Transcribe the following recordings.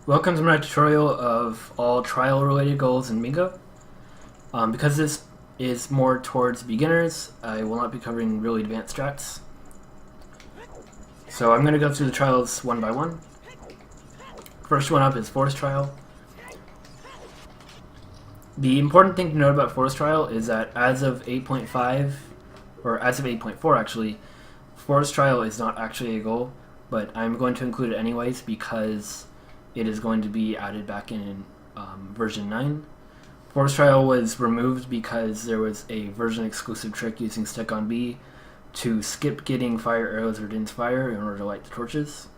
Welcome to my tutorial of all trial related goals in Bingo. Because this is more towards beginners, I will not be covering really advanced strats. So I'm going to go through the trials one by one. First one up is Forest Trial. The important thing to note about Forest Trial is that as of 8.5, or as of 8.4 actually, Forest Trial is not actually a goal, but I'm going to include it anyways because it is going to be added back in version 9. Forest Trial was removed because there was a version exclusive trick using Stick on B to skip getting fire arrows or Din's fire in order to light the torches.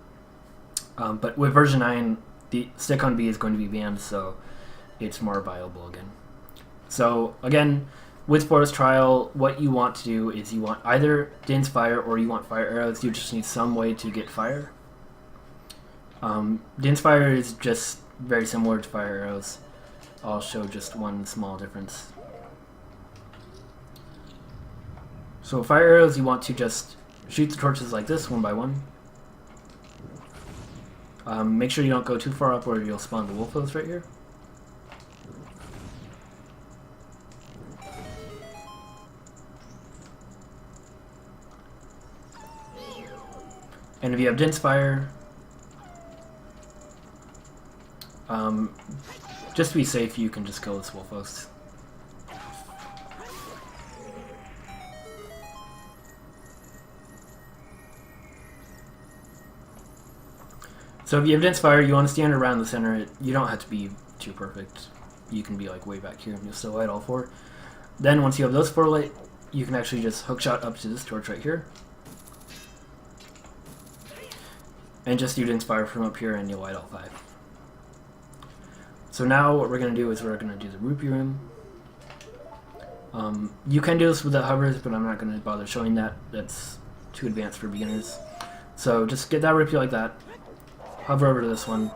But with version 9, the Stick on B is going to be banned, so it's more viable again. So again, with Forest Trial, what you want to do is you want either Din's fire or you want fire arrows. You just need some way to get fire. Din's fire is just very similar to fire arrows. I'll show just one small difference. So fire arrows, you want to just shoot the torches like this, one by one. Make sure you don't go too far up or you'll spawn the wolfos right here. And if you have Din's fire, just to be safe, you can just kill this wolfos. So if you have Din's fire, you want to stand around the center. You don't have to be too perfect. You can be like way back here and you'll still light all four. Then once you have those four lit, you can actually just hookshot up to this torch right here. And just do Din's fire from up here and you'll light all five. So now what we're going to do is we're going to do the rupee room. You can do this without hovers, but I'm not going to bother showing that. That's too advanced for beginners. So just get that rupee like that. Hover over to this one.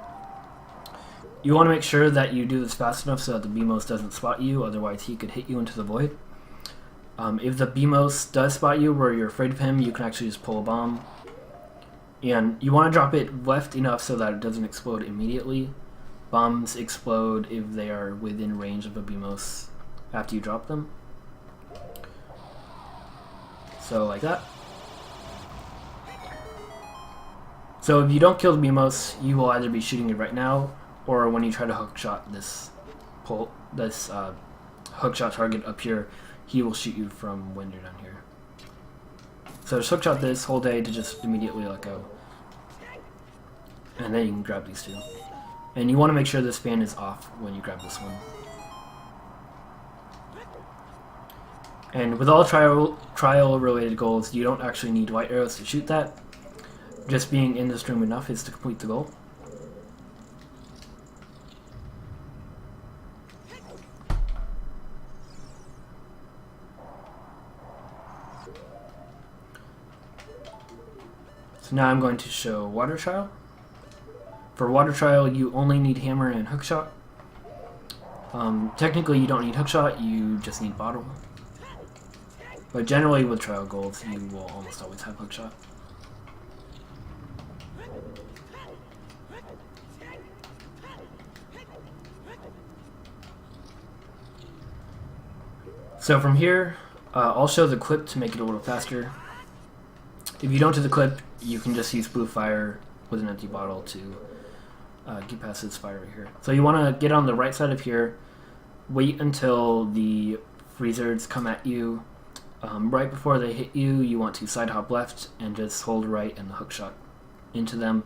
You want to make sure that you do this fast enough so that the BMOS doesn't spot you, otherwise he could hit you into the void. If the BMOS does spot you where you're afraid of him, you can actually just pull a bomb. And you want to drop it left enough so that it doesn't explode immediately. Bombs explode if they are within range of a BMOS after you drop them. So like that. So if you don't kill the BMOS, you will either be shooting it right now, or when you try to hookshot this hookshot target up here, he will shoot you from when you're down here. So just hookshot this, hold A to just immediately let go. And then you can grab these two. And you want to make sure this fan is off when you grab this one. And with all trial related goals, you don't actually need white arrows to shoot that. Just being in this room enough is to complete the goal. So now I'm going to show water trial. For water trial, you only need hammer and hookshot. Technically, you don't need hookshot, you just need bottle. But generally, with trial goals, you will almost always have hookshot. So from here, I'll show the clip to make it a little faster. If you don't do the clip, you can just use blue fire with an empty bottle to get past this fire right here. So you want to get on the right side of here, wait until the freezers come at you. Right before they hit you, you want to side hop left and just hold right and the hookshot into them.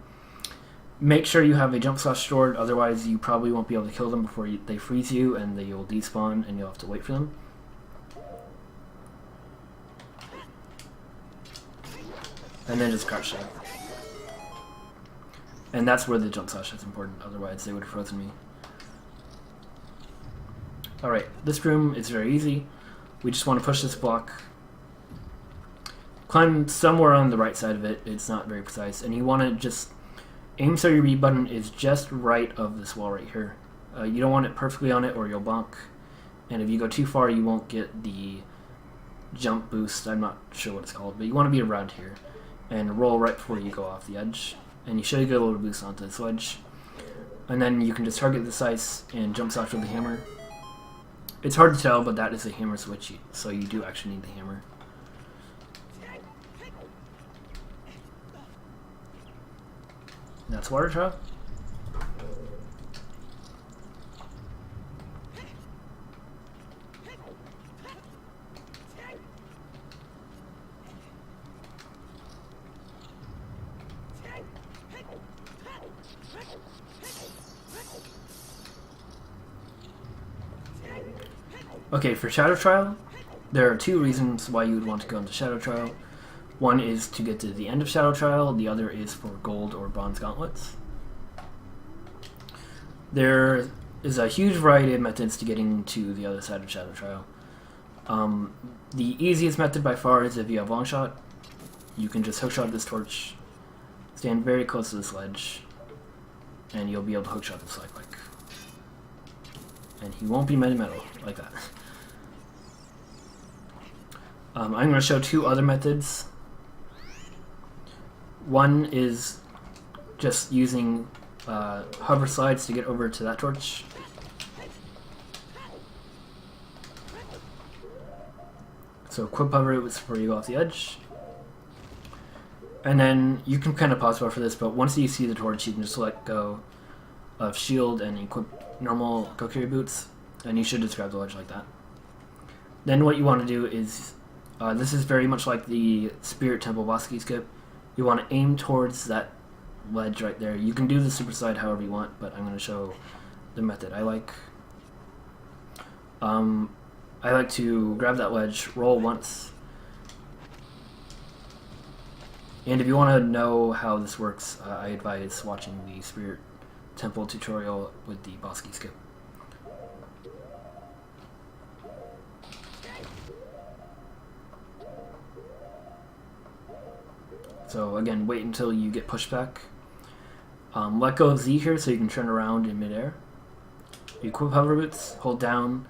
Make sure you have a jump slash stored, otherwise you probably won't be able to kill them before they freeze you and they will despawn and you'll have to wait for them. And then just crouch down. And that's where the jump slash is important, otherwise they would have frozen me. Alright, this room is very easy. We just want to push this block. Climb somewhere on the right side of it, it's not very precise. And you want to just aim so your B button is just right of this wall right here. You don't want it perfectly on it or you'll bonk. And if you go too far, you won't get the jump boost. I'm not sure what it's called, but you want to be around here. And roll right before you go off the edge. And you should get a little boost onto this ledge. And then you can just target this ice and jump slash with the hammer. It's hard to tell, but that is a hammer switch, so you do actually need the hammer. That's water trial. Okay, for Shadow Trial, there are two reasons why you would want to go into Shadow Trial. One is to get to the end of Shadow Trial, the other is for gold or bronze gauntlets. There is a huge variety of methods to getting to the other side of Shadow Trial. The easiest method by far is if you have long shot. You can just hookshot this torch, stand very close to this ledge, and you'll be able to hookshot this like. And he won't be metal like that. I'm going to show two other methods. One is just using hover slides to get over to that torch. So equip hover before you go off the edge. And then you can kind of pause for this, but once you see the torch, you can just let go of shield and equip normal Kokiri boots, and you should just grab the ledge like that. Then what you want to do is, this is very much like the Spirit Temple boss key skip. You want to aim towards that ledge right there. You can do the super slide however you want, but I'm going to show the method I like. I like to grab that ledge, roll once, and if you want to know how this works, I advise watching the Spirit Temple tutorial with the boss key skip. So again, wait until you get pushed back. Let go of Z here so you can turn around in midair. You equip hover boots, hold down,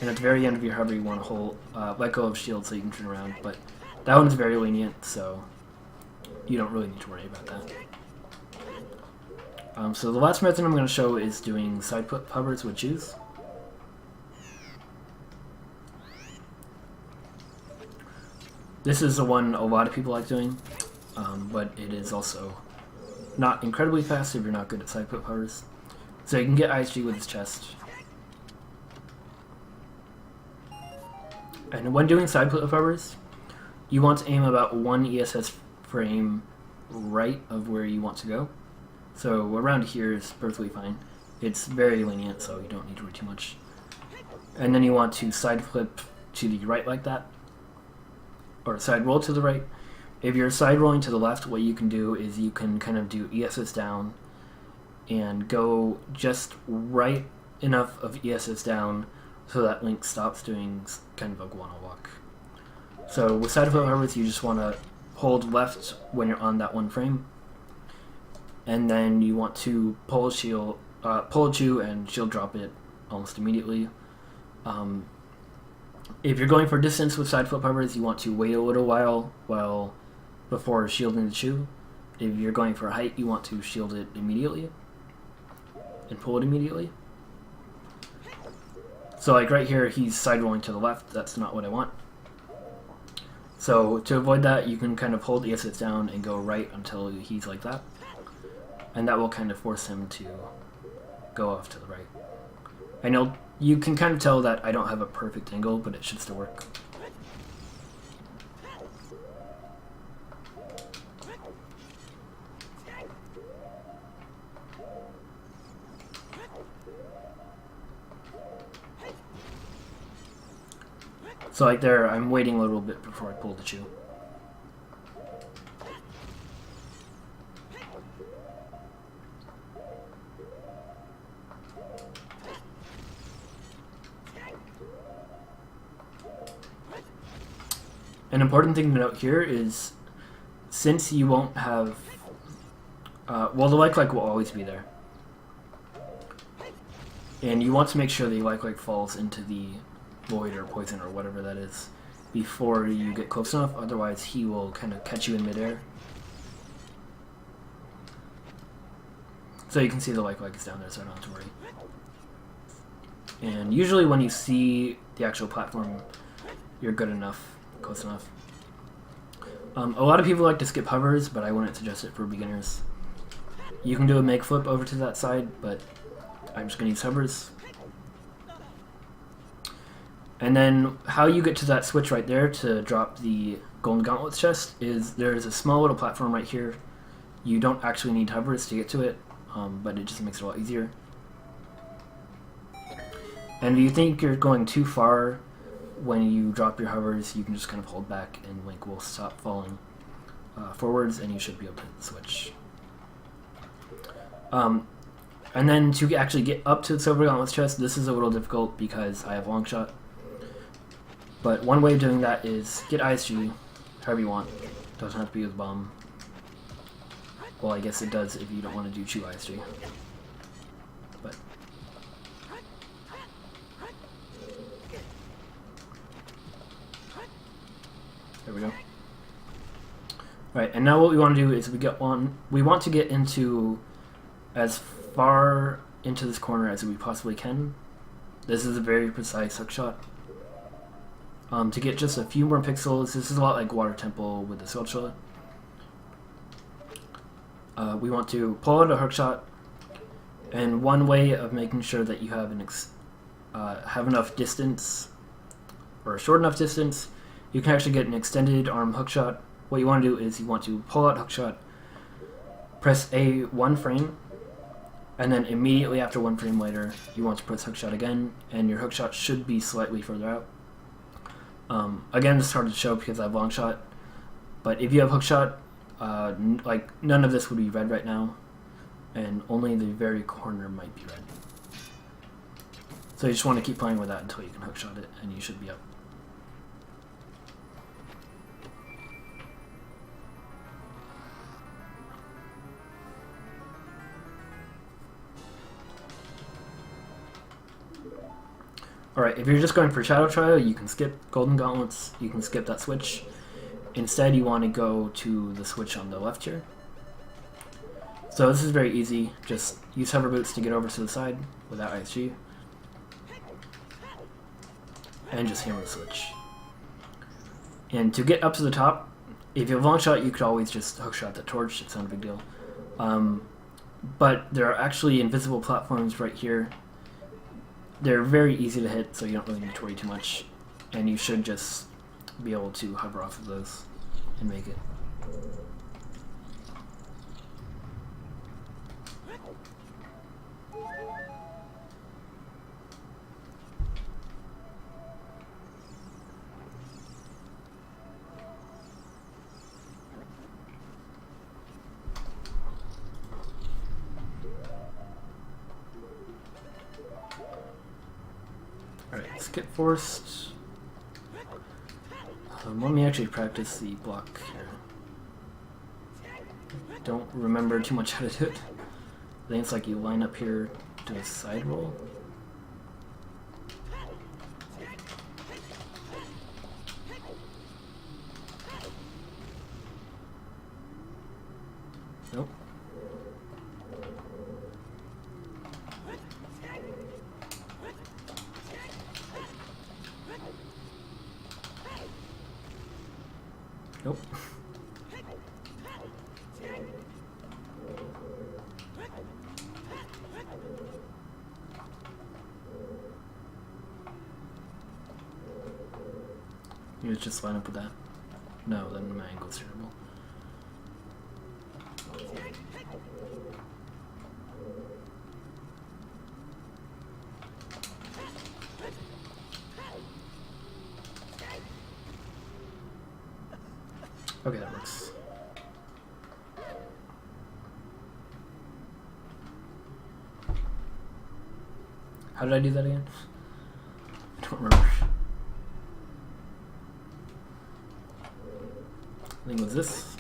and at the very end of your hover you want to hold let go of shield so you can turn around, but that one's very lenient, so you don't really need to worry about that. So the last method I'm going to show is doing side flip hovers with shoes. This is the one a lot of people like doing, but it is also not incredibly fast if you're not good at side flip hovers. So you can get ISG with his chest. And when doing side flip hovers, you want to aim about one ESS frame right of where you want to go. So around here is perfectly fine. It's very lenient, so you don't need to worry too much. And then you want to side flip to the right like that, or side roll to the right. If you're side rolling to the left, what you can do is you can kind of do ESS down and go just right enough of ESS down so that Link stops doing kind of a guano walk. So with side flip hovers, you just want to hold left when you're on that one frame, and then you want to pull shield, pull Chew and shield drop it almost immediately. If you're going for distance with side flip hovers, you want to wait a little while before shielding the Chew. If you're going for height, you want to shield it immediately and pull it immediately. So like right here, he's side rolling to the left. That's not what I want. So to avoid that, you can kind of hold ESS down and go right until he's like that. And that will kind of force him to go off to the right. I know you can kind of tell that I don't have a perfect angle, but it should still work. So like there, I'm waiting a little bit before I pull the Chew. An important thing to note here is, since you won't have, well, the like will always be there, and you want to make sure the like falls into the void or poison or whatever that is before you get close enough, otherwise he will kind of catch you in midair. So you can see the like is down there, so I don't have to worry. And usually when you see the actual platform, you're good enough, close enough. A lot of people like to skip hovers, but I wouldn't suggest it for beginners. You can do a make flip over to that side, but I'm just going to use hovers. And then how you get to that switch right there to drop the Golden Gauntlets chest is there's a small little platform right here. You don't actually need hovers to get to it, but it just makes it a lot easier. And if you think you're going too far when you drop your hovers, you can just kind of hold back and Link will stop falling forwards and you should be able to hit the switch. And then to actually get up to the Silver Gauntlets chest, this is a little difficult because I have long shot. But one way of doing that is get ISG, however you want. Doesn't have to be with bomb. Well, I guess it does if you don't want to do chew ISG. But there we go. Right, and now what we want to do is we want to get into as far into this corner as we possibly can. This is a very precise hookshot. To get just a few more pixels, this is a lot like Water Temple with the Sculpture. We want to pull out a hookshot, and one way of making sure that you have have enough distance, or a short enough distance, you can actually get an extended arm hookshot. What you want to do is you want to pull out hookshot, press A 1 frame, and then immediately after 1 frame later, you want to press hookshot again, and your hookshot should be slightly further out. Again, this is hard to show because I have long shot, but if you have hookshot, like none of this would be red right now, and only the very corner might be red. So you just want to keep playing with that until you can hookshot it, and you should be up. Alright, if you're just going for Shadow Trial, you can skip Golden Gauntlets, you can skip that switch. Instead, you want to go to the switch on the left here. So this is very easy, just use hover boots to get over to the side without ISG. And just hammer the switch. And to get up to the top, if you have long shot, you could always just hookshot the torch, it's not a big deal. But there are actually invisible platforms right here. They're very easy to hit, so you don't really need to worry too much. And you should just be able to hover off of those and make it. Alright, let's get forced. Let me actually practice the block here. Don't remember too much how to do it. I think it's like you line up here, do a side roll. Nope. Nope. You just line up with that. No, then my angle's terrible. Okay, that works. How did I do that again? I don't remember. I think it was this.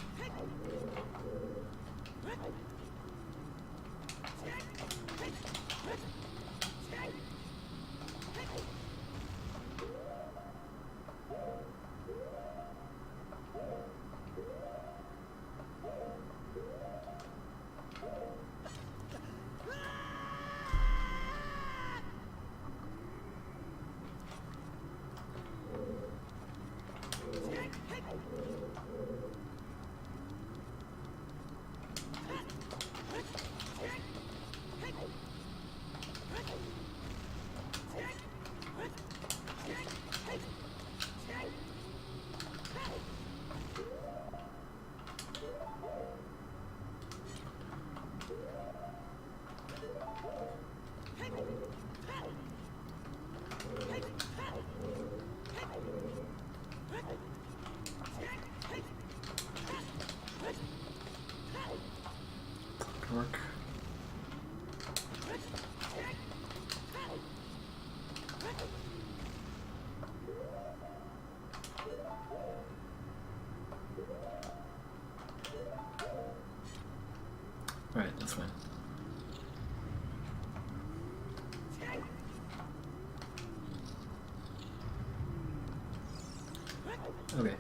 Okay.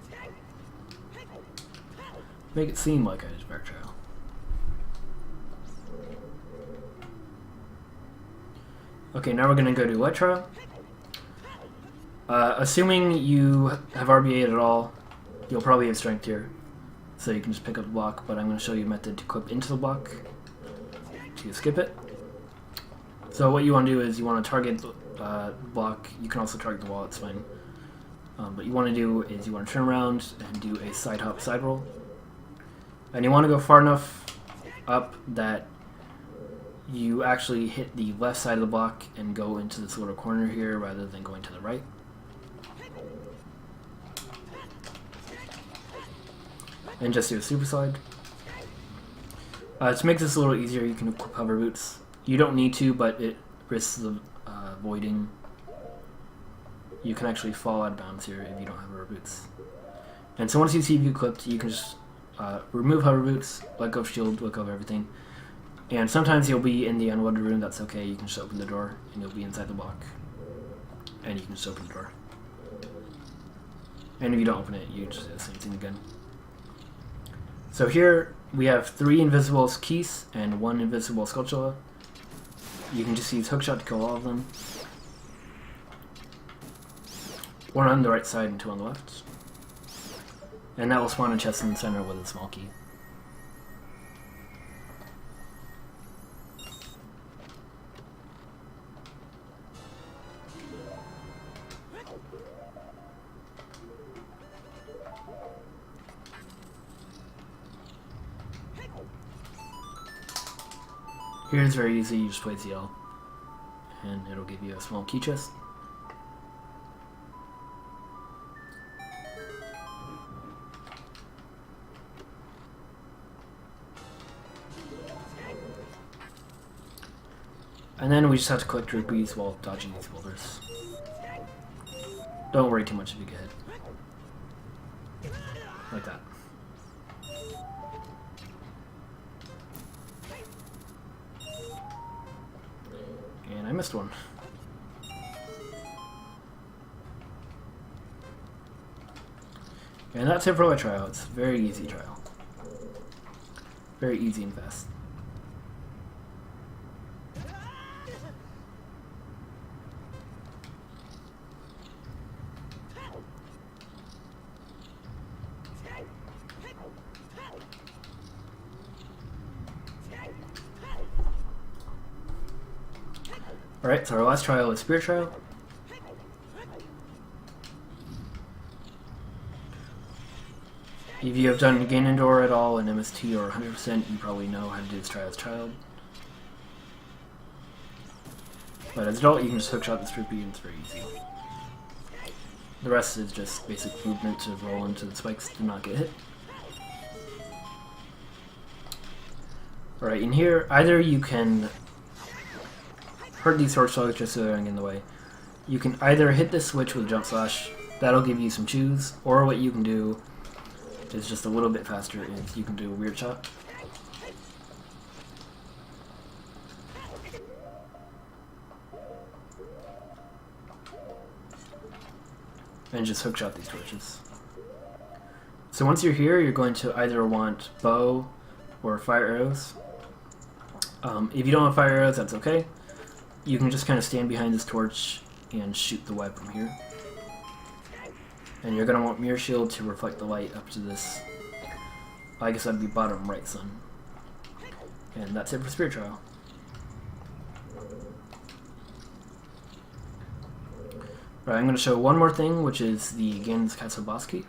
Make it seem like I did Spirit Trial. Okay, now we're gonna go to Light Trial. Assuming you have RBA'd at all, you'll probably have Strength here. So you can just pick up the block, but I'm going to show you a method to clip into the block to skip it. So what you want to do is you want to target the block. You can also target the wall, it's fine. What you want to do is you want to turn around and do a side hop, side roll. And you want to go far enough up that you actually hit the left side of the block and go into this little corner here rather than going to the right. And just do a super slide. To make this a little easier, you can equip hover boots. You don't need to, but it risks the voiding. You can actually fall out of bounds here if you don't have hover boots. And so once you see view clipped, you can just remove hover boots, let go of shield, let go of everything. And sometimes you'll be in the unloaded room, that's okay, you can just open the door and you'll be inside the block. And you can just open the door. And if you don't open it, you just do the same thing again. So here we have 3 invisible keys and 1 invisible Skulltula. You can just use hookshot to kill all of them. 1 on the right side and 2 on the left. And that will spawn a chest in the center with a small key. Here it's very easy, you just play ZL and it'll give you a small key chest. And then we just have to collect rupees while dodging these boulders. Don't worry too much if you get hit. Like that. And I missed one. And that's it for my trial. It's a very easy trial. Very easy and fast. Alright, so our last trial is Spirit Trial. If you have done Ganon door at all in MST or 100%, you probably know how to do this trial as a child. But as an adult, you can just hookshot this rupee and it's very easy. The rest is just basic movement to roll into the spikes to not get hit. Alright, in here, either you can hurt these sword slugs just so they're in the way. You can either hit this switch with a jump slash, that'll give you some chews, or what you can do is just a little bit faster is you can do a weird shot. And just hookshot these torches. So once you're here, you're going to either want bow or fire arrows. If you don't have fire arrows, that's okay. You can just kind of stand behind this torch and shoot the web from here. And you're going to want Mirror Shield to reflect the light up to this, I guess that'd be bottom right sun. And that's it for Spirit Trial. Right, I'm going to show one more thing, which is the Ganon's Castle boss key.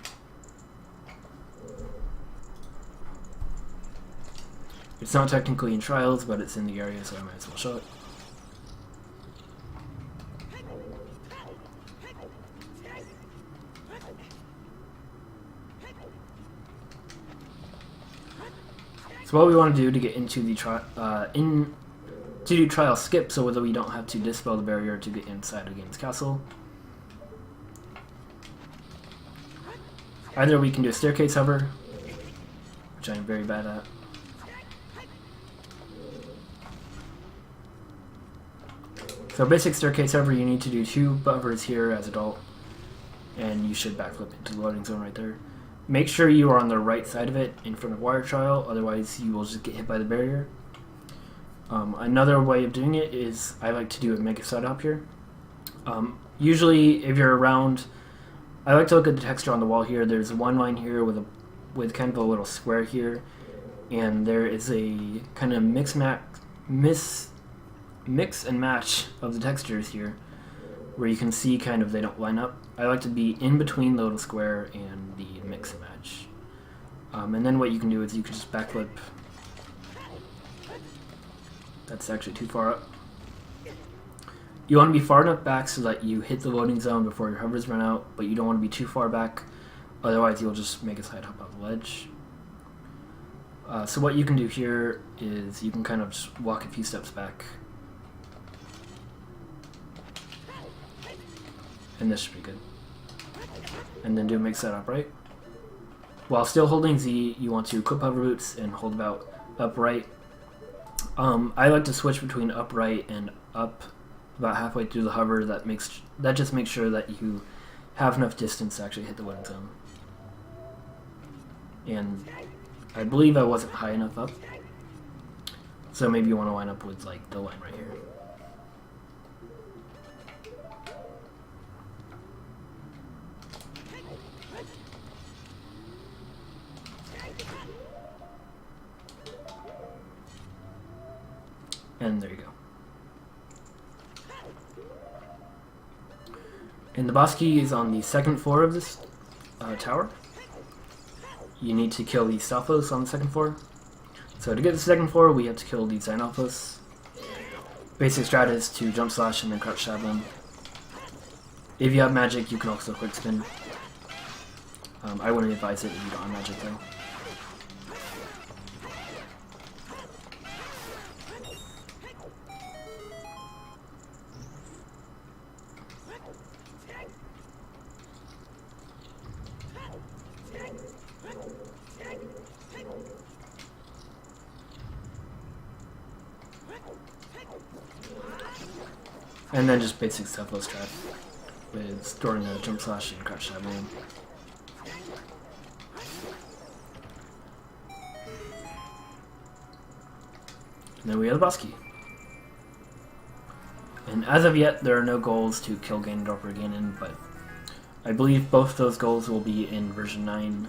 It's not technically in Trials, but it's in the area, so I might as well show it. So what we want to do to get into the to do trial skip, so whether we don't have to dispel the barrier to get inside of Ganon's castle. Either we can do a staircase hover, which I'm very bad at. So basic staircase hover, you need to do 2 hovers here as adult, and you should backflip into the loading zone right there. Make sure you are on the right side of it in front of wire trial, otherwise you will just get hit by the barrier. Another way of doing it is I like to do a mega side hop here. Usually if you're around, I like to look at the texture on the wall here. There's one line here with kind of a little square here, and there is a kind of mix and match of the textures here, where you can see kind of they don't line up. I like to be in between the little square and the mix and match. And then what you can do is you can just backflip. That's actually too far up. You want to be far enough back so that you hit the loading zone before your hovers run out, but you don't want to be too far back, otherwise you'll just make a side hop off the ledge. So what you can do here is you can kind of just walk a few steps back. And this should be good. And then do a mix side upright. While still holding Z, you want to equip hover boots and hold about upright. I like to switch between upright and up about halfway through the hover. That just makes sure that you have enough distance to actually hit the loading zone. And I believe I wasn't high enough up, so maybe you want to line up with like the line right here. And there you go. And the boss key is on the second floor of this tower. You need to kill the Stalfos on the second floor. So to get to the second floor, we have to kill the Xenalfos. Basic strat is to jump slash and then crouch stab them. If you have magic, you can also quick spin. I wouldn't advise it if you don't have magic though. And then just basic Stalfos strat with storing a jump slash and crouch stab them. And then we have the boss key. And as of yet, there are no goals to kill Ganondorf or Ganon, but I believe both those goals will be in version 9.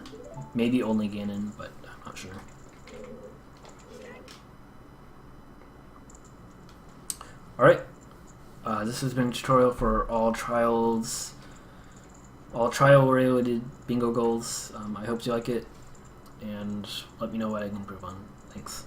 Maybe only Ganon, but I'm not sure. Alright, this has been a tutorial for all trial related bingo goals. I hope you like it, and let me know what I can improve on. Thanks.